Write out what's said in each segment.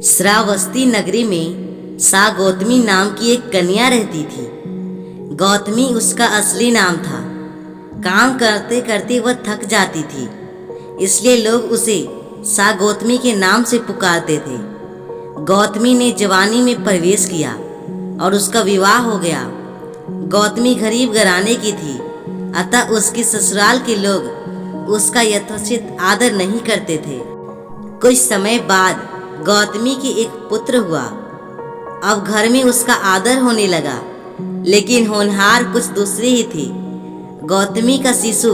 श्रावस्ती नगरी में सा गौतमी नाम की एक कन्या रहती थी। गौतमी उसका असली नाम था। काम करते करते वह थक जाती थी, इसलिए लोग उसे सा गौतमी के नाम से पुकारते थे। गौतमी ने जवानी में प्रवेश किया और उसका विवाह हो गया। गौतमी गरीब घराने की थी, अतः उसके ससुराल के लोग उसका यथोचित आदर नहीं करते थे। कुछ समय बाद गौतमी के एक पुत्र हुआ। अब घर में उसका आदर होने लगा, लेकिन होनहार कुछ दूसरी ही थी। गौतमी का शिशु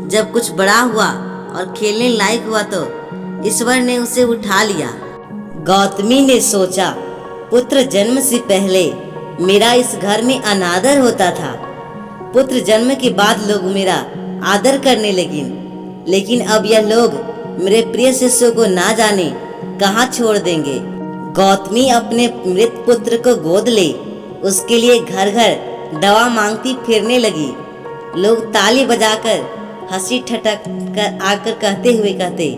जब कुछ बड़ा हुआ और खेलने लायक हुआ तो ईश्वर ने उसे उठा लिया। गौतमी ने सोचा, पुत्र जन्म से पहले मेरा इस घर में अनादर होता था। पुत्र जन्म के बाद लोग मेरा आदर करने लगे, लेकिन अब यह लोग मेरे प्रिय शिष्य को ना जाने कहाँ छोड़ देंगे। गौतमी अपने मृत पुत्र को गोद ले उसके लिए घर घर दवा मांगती फिरने लगी। लोग ताली बजाकर हंसी ठटक कर आकर कहते,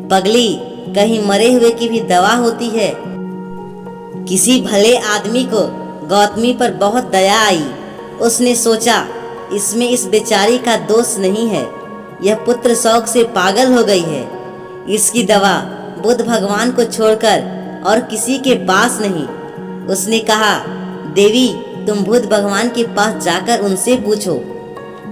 पगली, कहीं मरे हुए की भी दवा होती है। किसी भले आदमी को गौतमी पर बहुत दया आई। उसने सोचा, इसमें इस बेचारी का दोष नहीं है, यह पुत्र शौक से पागल हो गई है। इसकी दवा बुद्ध भगवान को छोड़कर और किसी के पास नहीं। उसने कहा, देवी, तुम बुद्ध भगवान के पास जाकर उनसे पूछो।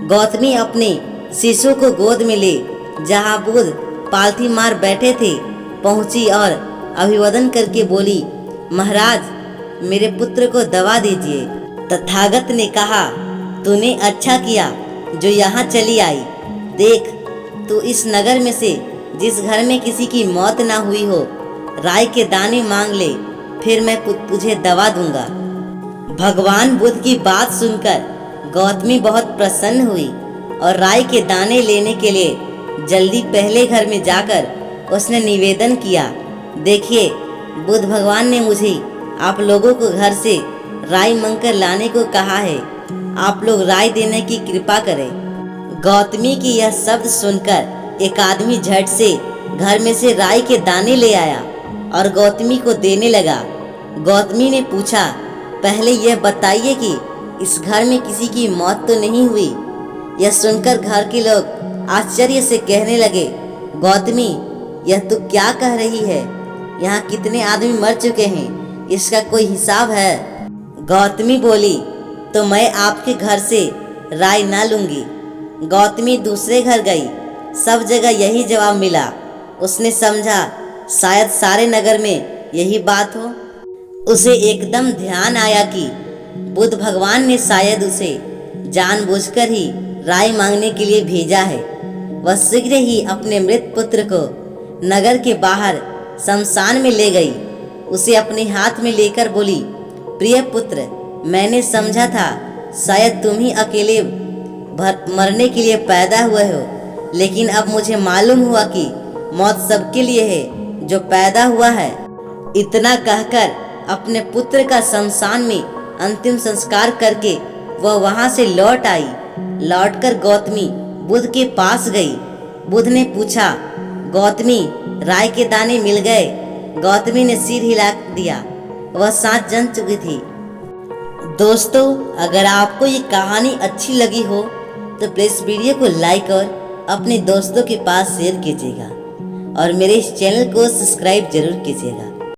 गौतमी अपने शिशु को गोद में ले जहाँ बुद्ध पालथी मार बैठे थे पहुंची और अभिवादन करके बोली, महाराज, मेरे पुत्र को दवा दीजिए। तथागत ने कहा, तूने अच्छा किया जो यहाँ चली आई। देख, तू इस नगर में से जिस घर में किसी की मौत ना हुई हो, राई के दाने मांग ले, फिर मैं तुझे दवा दूंगा। भगवान बुद्ध की बात सुनकर गौतमी बहुत प्रसन्न हुई और राई के दाने लेने के लिए जल्दी पहले घर में जाकर उसने निवेदन किया, देखिए, बुद्ध भगवान ने मुझे आप लोगों को घर से राई मांगकर लाने को कहा है। आप लोग राई देने की कृपा करें। गौतमी की यह शब्द सुनकर एक आदमी झट से घर में से राई के दाने ले आया और गौतमी को देने लगा। गौतमी ने पूछा, पहले यह बताइए कि इस घर में किसी की मौत तो नहीं हुई। यह सुनकर घर के लोग आश्चर्य से कहने लगे, गौतमी, यह तू क्या कह रही है? यहाँ कितने आदमी मर चुके हैं, इसका कोई हिसाब है? गौतमी बोली, तो मैं आपके घर से राई ना लूंगी। गौतमी दूसरे घर गई, सब जगह यही जवाब मिला। उसने समझा शायद सारे नगर में यही बात हो। उसे एकदम ध्यान आया कि बुद्ध भगवान ने शायद उसे जानबूझकर ही राय मांगने के लिए भेजा है। वह शीघ्र ही अपने मृत पुत्र को नगर के बाहर शमशान में ले गई। उसे अपने हाथ में लेकर बोली, प्रिय पुत्र, मैंने समझा था शायद तुम ही अकेले मरने के लिए पैदा हुए हो, लेकिन अब मुझे मालूम हुआ कि मौत सबके लिए है जो पैदा हुआ है। इतना कहकर अपने पुत्र का शमशान में अंतिम संस्कार करके वह वहां से लौट आई। लौटकर गौतमी बुद्ध के पास गई। बुद्ध ने पूछा, गौतमी, राय के दाने मिल गए? गौतमी ने सिर हिला दिया। वह सांस जम चुकी थी। दोस्तों, अगर आपको ये कहानी अच्छी लगी हो तो प्लीज वीडियो को लाइक और अपने दोस्तों के पास शेयर कीजिएगा और मेरे इस चैनल को सब्सक्राइब जरूर कीजिएगा।